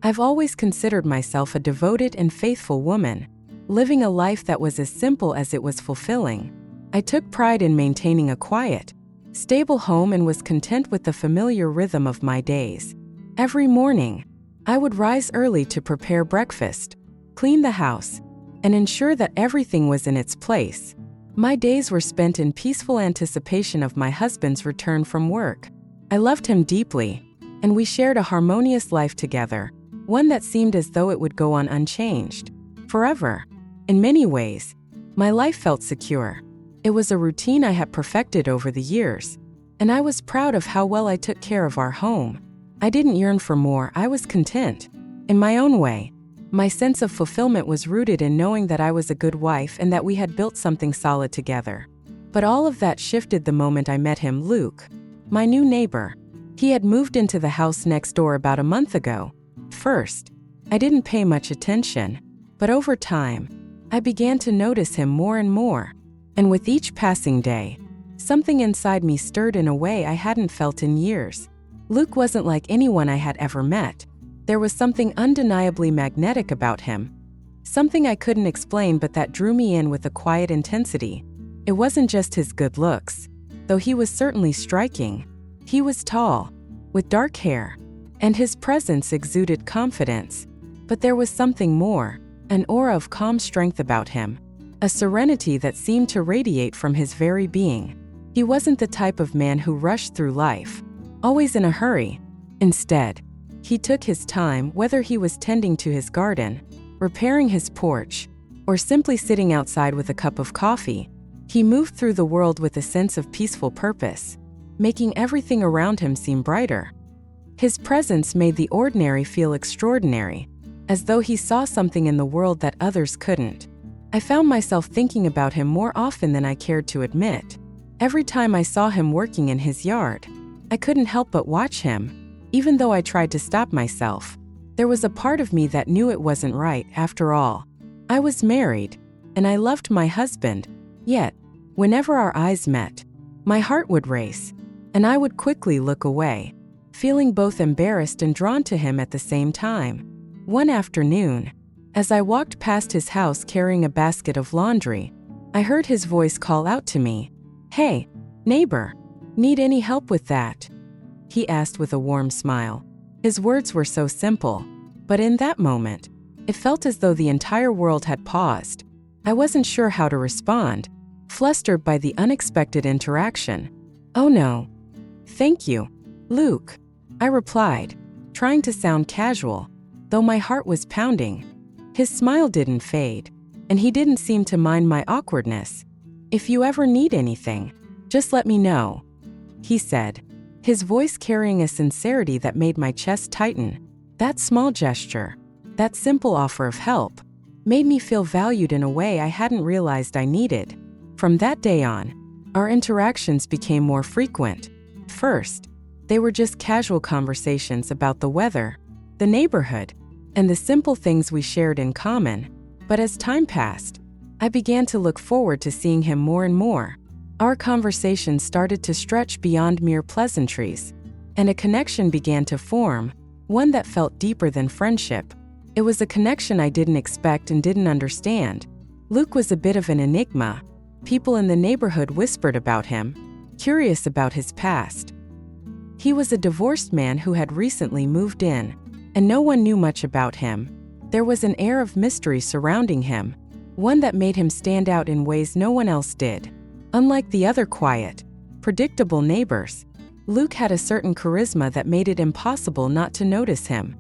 I've always considered myself a devoted and faithful woman, living a life that was as simple as it was fulfilling. I took pride in maintaining a quiet, stable home and was content with the familiar rhythm of my days. Every morning, I would rise early to prepare breakfast, clean the house, and ensure that everything was in its place. My days were spent in peaceful anticipation of my husband's return from work. I loved him deeply, and we shared a harmonious life together, one that seemed as though it would go on unchanged forever. In many ways, my life felt secure. It was a routine I had perfected over the years, and I was proud of how well I took care of our home. I didn't yearn for more, I was content. In my own way, my sense of fulfillment was rooted in knowing that I was a good wife and that we had built something solid together. But all of that shifted the moment I met him, Luke, my new neighbor. He had moved into the house next door about a month ago. First, I didn't pay much attention, but over time, I began to notice him more and more. And with each passing day, something inside me stirred in a way I hadn't felt in years. Luke wasn't like anyone I had ever met. There was something undeniably magnetic about him. Something I couldn't explain but that drew me in with a quiet intensity. It wasn't just his good looks, though he was certainly striking. He was tall, with dark hair, and his presence exuded confidence. But there was something more, an aura of calm strength about him, a serenity that seemed to radiate from his very being. He wasn't the type of man who rushed through life, always in a hurry. Instead, he took his time, whether he was tending to his garden, repairing his porch, or simply sitting outside with a cup of coffee. He moved through the world with a sense of peaceful purpose, making everything around him seem brighter. His presence made the ordinary feel extraordinary, as though he saw something in the world that others couldn't. I found myself thinking about him more often than I cared to admit. Every time I saw him working in his yard, I couldn't help but watch him. Even though I tried to stop myself, there was a part of me that knew it wasn't right. After all, I was married, and I loved my husband. Yet, whenever our eyes met, my heart would race, and I would quickly look away, feeling both embarrassed and drawn to him at the same time. One afternoon, as I walked past his house carrying a basket of laundry, I heard his voice call out to me. "Hey, neighbor, need any help with that?" he asked with a warm smile. His words were so simple, but in that moment, it felt as though the entire world had paused. I wasn't sure how to respond, flustered by the unexpected interaction. "Oh no. Thank you, Luke," I replied, trying to sound casual, though my heart was pounding. His smile didn't fade, and he didn't seem to mind my awkwardness. "If you ever need anything, just let me know," he said, his voice carrying a sincerity that made my chest tighten. That small gesture, that simple offer of help, made me feel valued in a way I hadn't realized I needed. From that day on, our interactions became more frequent. First, they were just casual conversations about the weather, the neighborhood, and the simple things we shared in common. But as time passed, I began to look forward to seeing him more and more. Our conversations started to stretch beyond mere pleasantries, and a connection began to form, one that felt deeper than friendship. It was a connection I didn't expect and didn't understand. Luke was a bit of an enigma. People in the neighborhood whispered about him, curious about his past. He was a divorced man who had recently moved in, and no one knew much about him. There was an air of mystery surrounding him, one that made him stand out in ways no one else did. Unlike the other quiet, predictable neighbors, Luke had a certain charisma that made it impossible not to notice him.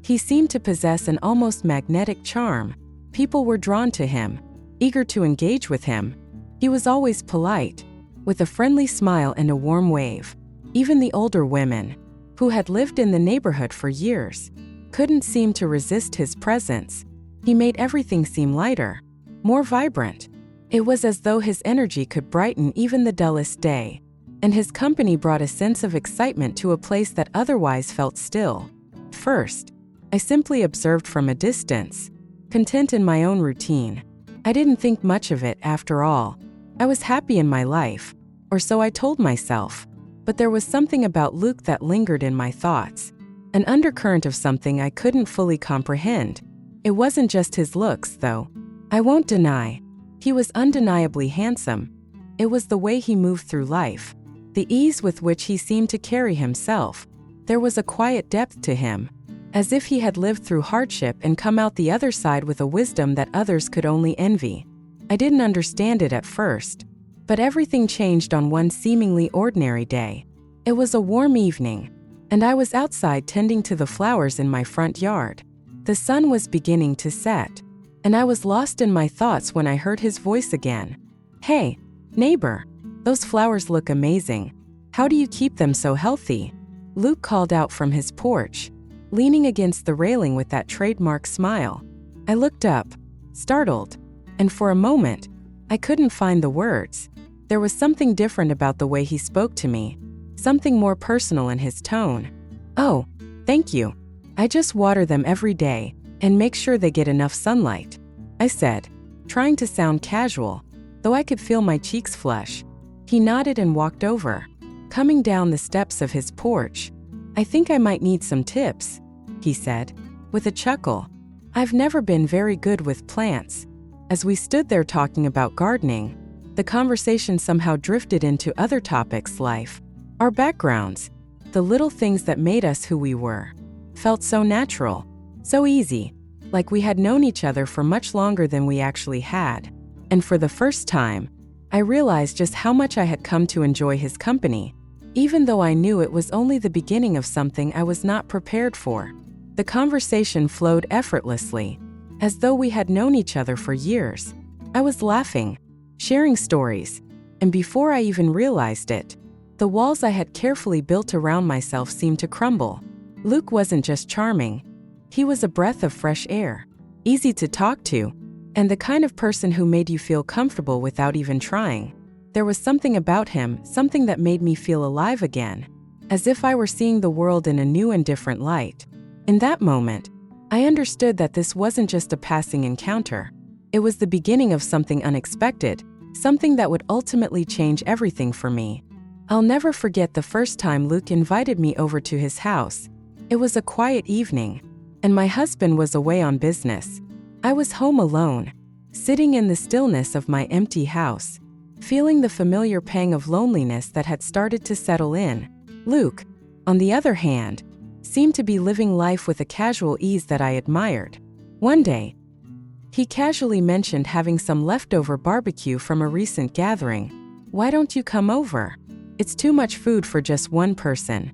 He seemed to possess an almost magnetic charm. People were drawn to him, eager to engage with him. He was always polite, with a friendly smile and a warm wave. Even the older women, who had lived in the neighborhood for years, couldn't seem to resist his presence. He made everything seem lighter, more vibrant. It was as though his energy could brighten even the dullest day, and his company brought a sense of excitement to a place that otherwise felt still. First, I simply observed from a distance, content in my own routine. I didn't think much of it after all. I was happy in my life, or so I told myself. But there was something about Luke that lingered in my thoughts, an undercurrent of something I couldn't fully comprehend. It wasn't just his looks, though. I won't deny. He was undeniably handsome. It was the way he moved through life, the ease with which he seemed to carry himself. There was a quiet depth to him, as if he had lived through hardship and come out the other side with a wisdom that others could only envy. I didn't understand it at first, but everything changed on one seemingly ordinary day. It was a warm evening, and I was outside tending to the flowers in my front yard. The sun was beginning to set, and I was lost in my thoughts when I heard his voice again. "Hey, neighbor, those flowers look amazing. How do you keep them so healthy?" Luke called out from his porch, leaning against the railing with that trademark smile. I looked up, startled, and for a moment, I couldn't find the words. There was something different about the way he spoke to me, something more personal in his tone. "Oh, thank you. I just water them every day and make sure they get enough sunlight," I said, trying to sound casual, though I could feel my cheeks flush. He nodded and walked over, coming down the steps of his porch. "I think I might need some tips," he said, with a chuckle. "I've never been very good with plants." As we stood there talking about gardening, the conversation somehow drifted into other topics: life, our backgrounds, the little things that made us who we were. Felt so natural, so easy, like we had known each other for much longer than we actually had. And for the first time, I realized just how much I had come to enjoy his company, even though I knew it was only the beginning of something I was not prepared for. The conversation flowed effortlessly, as though we had known each other for years. I was laughing, sharing stories, and before I even realized it, the walls I had carefully built around myself seemed to crumble. Luke wasn't just charming. He was a breath of fresh air, easy to talk to, and the kind of person who made you feel comfortable without even trying. There was something about him, something that made me feel alive again, as if I were seeing the world in a new and different light. In that moment, I understood that this wasn't just a passing encounter. It was the beginning of something unexpected, something that would ultimately change everything for me. I'll never forget the first time Luke invited me over to his house. It was a quiet evening, and my husband was away on business. I was home alone, sitting in the stillness of my empty house, feeling the familiar pang of loneliness that had started to settle in. Luke, on the other hand, seemed to be living life with a casual ease that I admired. One day, he casually mentioned having some leftover barbecue from a recent gathering. "Why don't you come over? It's too much food for just one person,"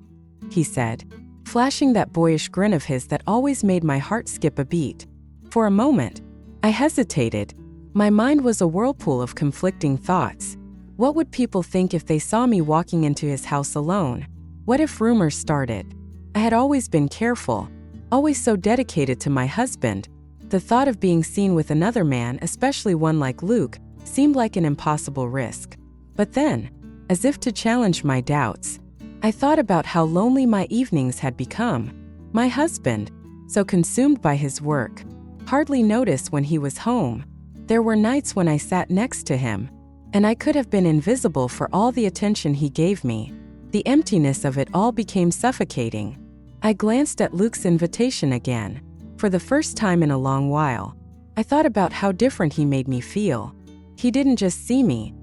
he said, flashing that boyish grin of his that always made my heart skip a beat. For a moment, I hesitated. My mind was a whirlpool of conflicting thoughts. What would people think if they saw me walking into his house alone? What if rumors started? I had always been careful, always so dedicated to my husband. The thought of being seen with another man, especially one like Luke, seemed like an impossible risk. But then, as if to challenge my doubts, I thought about how lonely my evenings had become. My husband, so consumed by his work, hardly noticed when he was home. There were nights when I sat next to him, and I could have been invisible for all the attention he gave me. The emptiness of it all became suffocating. I glanced at Luke's invitation again. For the first time in a long while, I thought about how different he made me feel. He didn't just see me.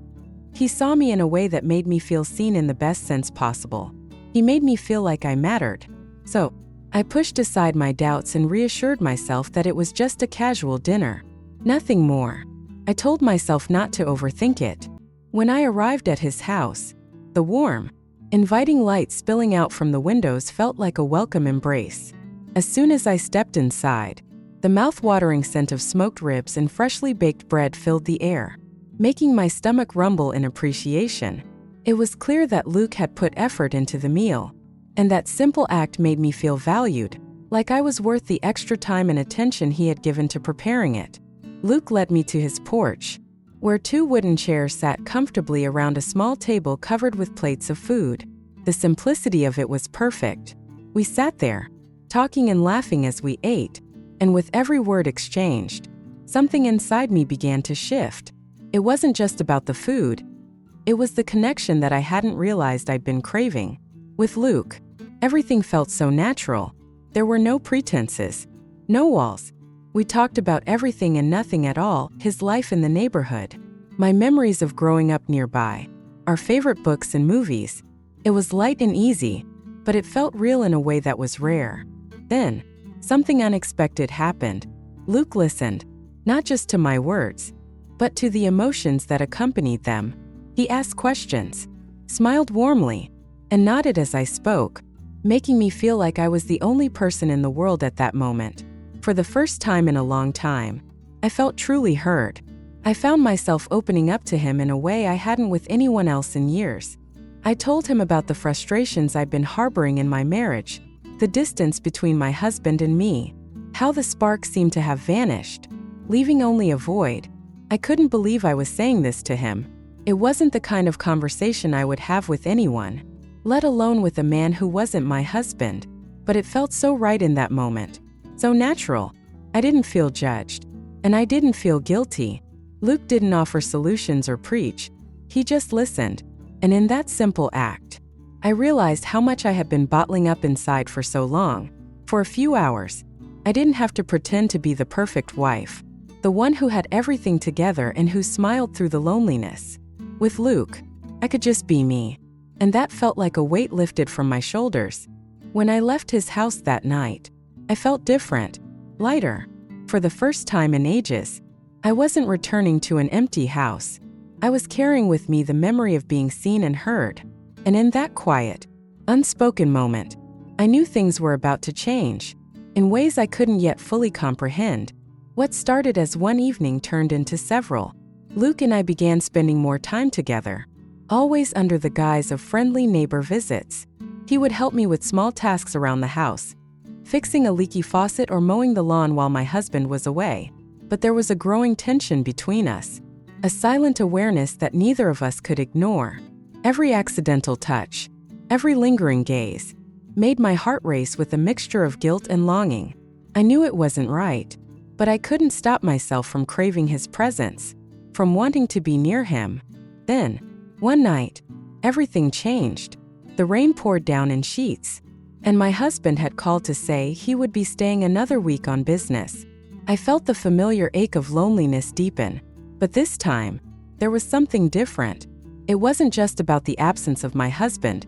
He saw me in a way that made me feel seen in the best sense possible. He made me feel like I mattered. So, I pushed aside my doubts and reassured myself that it was just a casual dinner. Nothing more. I told myself not to overthink it. When I arrived at his house, the warm, inviting light spilling out from the windows felt like a welcome embrace. As soon as I stepped inside, the mouth-watering scent of smoked ribs and freshly baked bread filled the air, making my stomach rumble in appreciation. It was clear that Luke had put effort into the meal, and that simple act made me feel valued, like I was worth the extra time and attention he had given to preparing it. Luke led me to his porch, where two wooden chairs sat comfortably around a small table covered with plates of food. The simplicity of it was perfect. We sat there, talking and laughing as we ate, and with every word exchanged, something inside me began to shift. It wasn't just about the food. It was the connection that I hadn't realized I'd been craving. With Luke, everything felt so natural, There were no pretenses, no walls. We talked about everything and nothing at all, his life in the neighborhood, my memories of growing up nearby, our favorite books and movies. It was light and easy, but it felt real in a way that was rare. Then, something unexpected happened. Luke listened, not just to my words, but to the emotions that accompanied them. He asked questions, smiled warmly, and nodded as I spoke, making me feel like I was the only person in the world at that moment. For the first time in a long time, I felt truly heard. I found myself opening up to him in a way I hadn't with anyone else in years. I told him about the frustrations I'd been harboring in my marriage, the distance between my husband and me, how the spark seemed to have vanished, leaving only a void. I couldn't believe I was saying this to him. It wasn't the kind of conversation I would have with anyone, let alone with a man who wasn't my husband, but it felt so right in that moment, so natural. I didn't feel judged, and I didn't feel guilty. Luke didn't offer solutions or preach. He just listened, and in that simple act, I realized how much I had been bottling up inside for so long. For a few hours, I didn't have to pretend to be the perfect wife, the one who had everything together and who smiled through the loneliness. With Luke, I could just be me, and that felt like a weight lifted from my shoulders. When I left his house that night, I felt different, lighter. For the first time in ages, I wasn't returning to an empty house. I was carrying with me the memory of being seen and heard. And in that quiet, unspoken moment, I knew things were about to change, in ways I couldn't yet fully comprehend. What started as one evening turned into several. Luke and I began spending more time together, always under the guise of friendly neighbor visits. He would help me with small tasks around the house, fixing a leaky faucet or mowing the lawn while my husband was away. But there was a growing tension between us, a silent awareness that neither of us could ignore. Every accidental touch, every lingering gaze, made my heart race with a mixture of guilt and longing. I knew it wasn't right, but I couldn't stop myself from craving his presence, from wanting to be near him. Then, one night, everything changed. The rain poured down in sheets, and my husband had called to say he would be staying another week on business. I felt the familiar ache of loneliness deepen, but this time, there was something different. It wasn't just about the absence of my husband.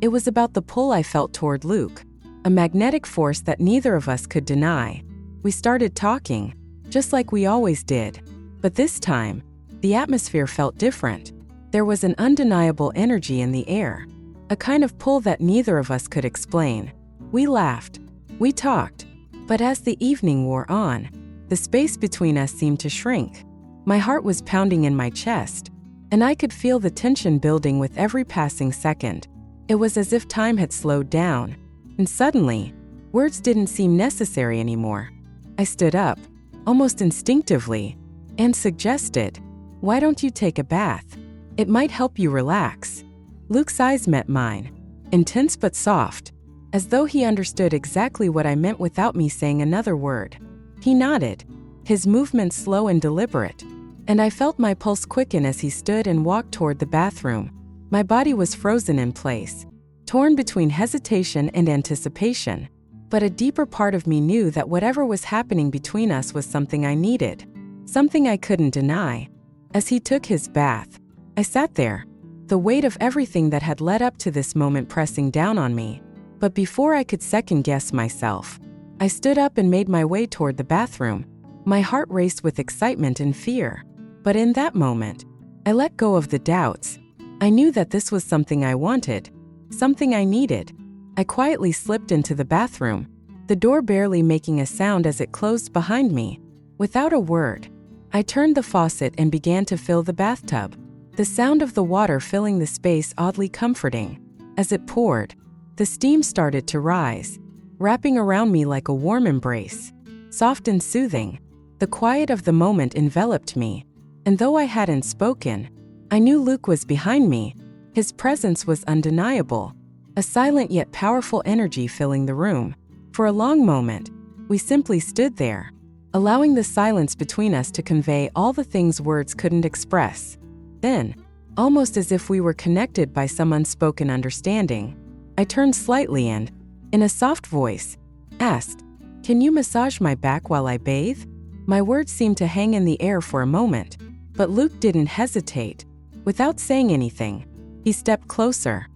It was about the pull I felt toward Luke, a magnetic force that neither of us could deny. We started talking, just like we always did. But this time, the atmosphere felt different. There was an undeniable energy in the air, a kind of pull that neither of us could explain. We laughed, we talked, but as the evening wore on, the space between us seemed to shrink. My heart was pounding in my chest, and I could feel the tension building with every passing second. It was as if time had slowed down, and suddenly, words didn't seem necessary anymore. I stood up, almost instinctively, and suggested, "Why don't you take a bath? It might help you relax." Luke's eyes met mine, intense but soft, as though he understood exactly what I meant without me saying another word. He nodded, his movements slow and deliberate, and I felt my pulse quicken as he stood and walked toward the bathroom. My body was frozen in place, torn between hesitation and anticipation, but a deeper part of me knew that whatever was happening between us was something I needed, something I couldn't deny. As he took his bath, I sat there, the weight of everything that had led up to this moment pressing down on me. But before I could second-guess myself, I stood up and made my way toward the bathroom. My heart raced with excitement and fear. But in that moment, I let go of the doubts. I knew that this was something I wanted, something I needed. I quietly slipped into the bathroom, the door barely making a sound as it closed behind me. Without a word, I turned the faucet and began to fill the bathtub, the sound of the water filling the space oddly comforting. As it poured, the steam started to rise, wrapping around me like a warm embrace, soft and soothing. The quiet of the moment enveloped me, and though I hadn't spoken, I knew Luke was behind me. His presence was undeniable, a silent yet powerful energy filling the room. For a long moment, we simply stood there, allowing the silence between us to convey all the things words couldn't express. Then, almost as if we were connected by some unspoken understanding, I turned slightly and, in a soft voice, asked, "Can you massage my back while I bathe?" My words seemed to hang in the air for a moment, but Luke didn't hesitate. Without saying anything, he stepped closer,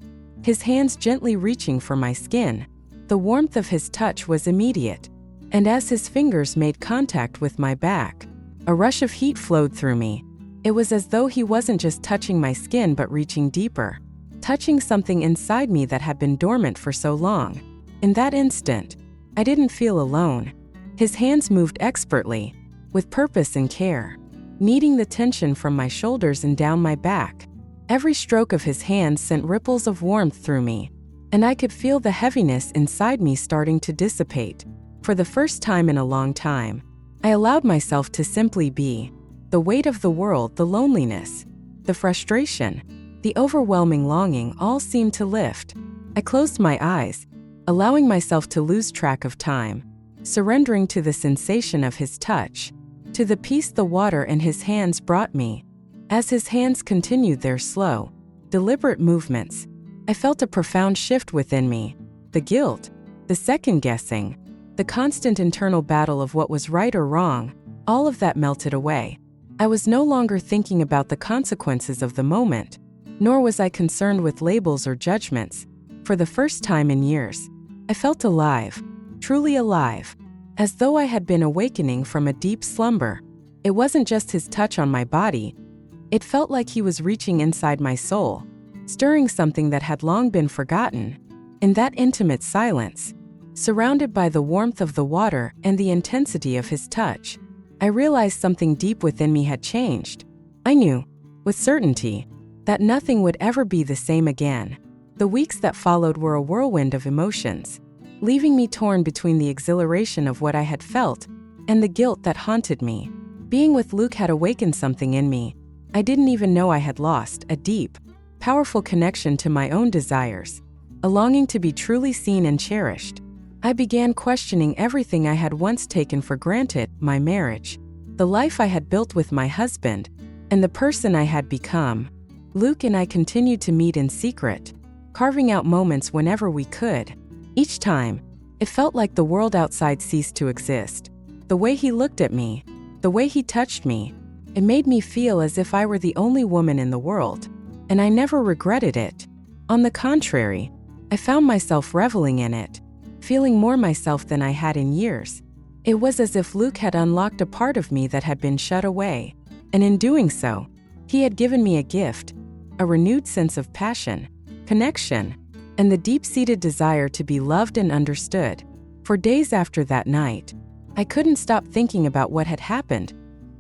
his hands gently reaching for my skin. The warmth of his touch was immediate, and as his fingers made contact with my back, a rush of heat flowed through me. It was as though he wasn't just touching my skin but reaching deeper, touching something inside me that had been dormant for so long. In that instant, I didn't feel alone. His hands moved expertly, with purpose and care, kneading the tension from my shoulders and down my back. Every stroke of his hands sent ripples of warmth through me, and I could feel the heaviness inside me starting to dissipate. For the first time in a long time, I allowed myself to simply be. The weight of the world, the loneliness, the frustration, the overwhelming longing all seemed to lift. I closed my eyes, allowing myself to lose track of time, surrendering to the sensation of his touch, to the peace the water in his hands brought me. As his hands continued their slow, deliberate movements, I felt a profound shift within me. The guilt, the second-guessing, the constant internal battle of what was right or wrong, all of that melted away. I was no longer thinking about the consequences of the moment, nor was I concerned with labels or judgments. For the first time in years, I felt alive, truly alive, as though I had been awakening from a deep slumber. It wasn't just his touch on my body. It felt like he was reaching inside my soul, stirring something that had long been forgotten. In that intimate silence, surrounded by the warmth of the water and the intensity of his touch, I realized something deep within me had changed. I knew, with certainty, that nothing would ever be the same again. The weeks that followed were a whirlwind of emotions, leaving me torn between the exhilaration of what I had felt and the guilt that haunted me. Being with Luke had awakened something in me I didn't even know I had lost, a deep, powerful connection to my own desires, a longing to be truly seen and cherished. I began questioning everything I had once taken for granted: my marriage, the life I had built with my husband, and the person I had become. Luke and I continued to meet in secret, carving out moments whenever we could. Each time, it felt like the world outside ceased to exist. The way he looked at me, the way he touched me, it made me feel as if I were the only woman in the world, and I never regretted it. On the contrary, I found myself reveling in it, feeling more myself than I had in years. It was as if Luke had unlocked a part of me that had been shut away, and in doing so, he had given me a gift, a renewed sense of passion, connection, and the deep-seated desire to be loved and understood. For days after that night, I couldn't stop thinking about what had happened,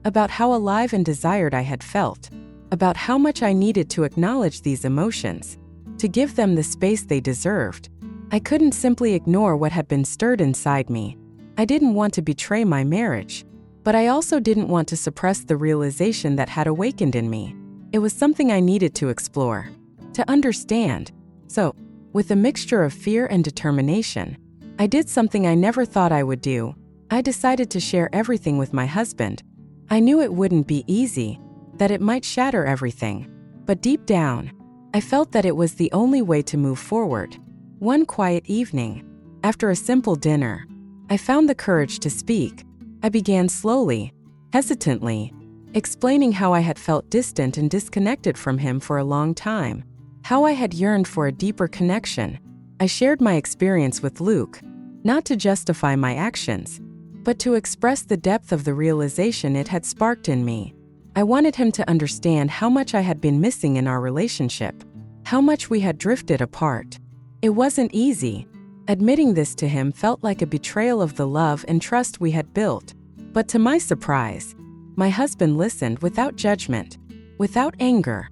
about how alive and desired I had felt, about how much I needed to acknowledge these emotions, to give them the space they deserved. I couldn't simply ignore what had been stirred inside me. I didn't want to betray my marriage, but I also didn't want to suppress the realization that had awakened in me. It was something I needed to explore, to understand. So, with a mixture of fear and determination, I did something I never thought I would do. I decided to share everything with my husband. I knew it wouldn't be easy, that it might shatter everything, but deep down, I felt that it was the only way to move forward. One quiet evening, after a simple dinner, I found the courage to speak. I began slowly, hesitantly, explaining how I had felt distant and disconnected from him for a long time, how I had yearned for a deeper connection. I shared my experience with Luke, not to justify my actions, but to express the depth of the realization it had sparked in me. I wanted him to understand how much I had been missing in our relationship, how much we had drifted apart. It wasn't easy. Admitting this to him felt like a betrayal of the love and trust we had built. But to my surprise, my husband listened without judgment, without anger.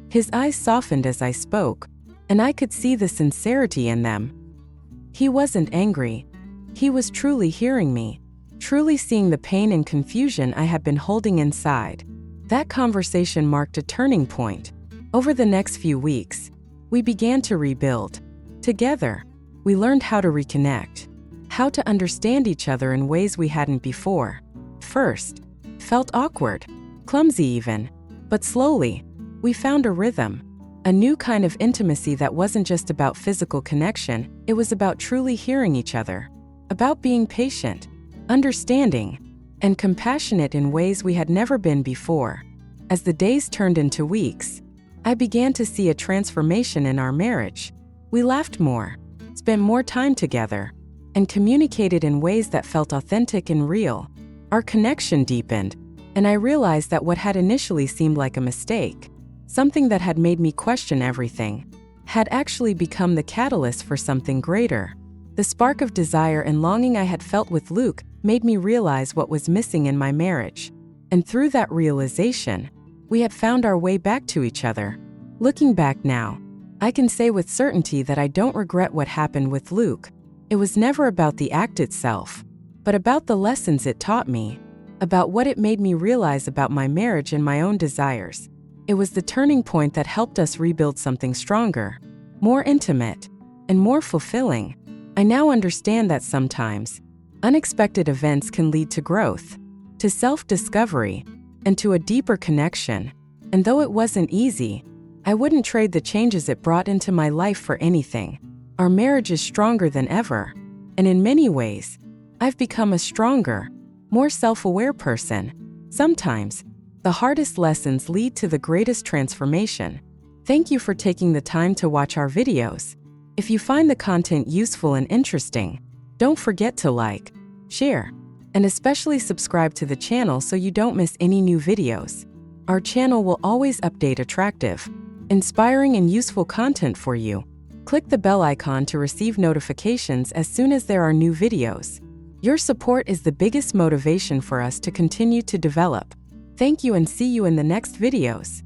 His eyes softened as I spoke, and I could see the sincerity in them. He wasn't angry. He was truly hearing me, truly seeing the pain and confusion I had been holding inside. That conversation marked a turning point. Over the next few weeks, we began to rebuild. Together, we learned how to reconnect, how to understand each other in ways we hadn't before. First, it felt awkward, clumsy even, but slowly, we found a rhythm, a new kind of intimacy that wasn't just about physical connection, it was about truly hearing each other. about being patient, understanding, and compassionate in ways we had never been before. As the days turned into weeks, I began to see a transformation in our marriage. We laughed more, spent more time together, and communicated in ways that felt authentic and real. Our connection deepened, and I realized that what had initially seemed like a mistake, something that had made me question everything, had actually become the catalyst for something greater. The spark of desire and longing I had felt with Luke made me realize what was missing in my marriage. And through that realization, we had found our way back to each other. Looking back now, I can say with certainty that I don't regret what happened with Luke. It was never about the act itself, but about the lessons it taught me, about what it made me realize about my marriage and my own desires. It was the turning point that helped us rebuild something stronger, more intimate, and more fulfilling. I now understand that sometimes, unexpected events can lead to growth, to self-discovery, and to a deeper connection. And though it wasn't easy, I wouldn't trade the changes it brought into my life for anything. Our marriage is stronger than ever, and in many ways, I've become a stronger, more self-aware person. Sometimes, the hardest lessons lead to the greatest transformation. Thank you for taking the time to watch our videos. If you find the content useful and interesting, don't forget to like, share, and especially subscribe to the channel so you don't miss any new videos. Our channel will always update attractive, inspiring, and useful content for you. Click the bell icon to receive notifications as soon as there are new videos. Your support is the biggest motivation for us to continue to develop. Thank you and see you in the next videos.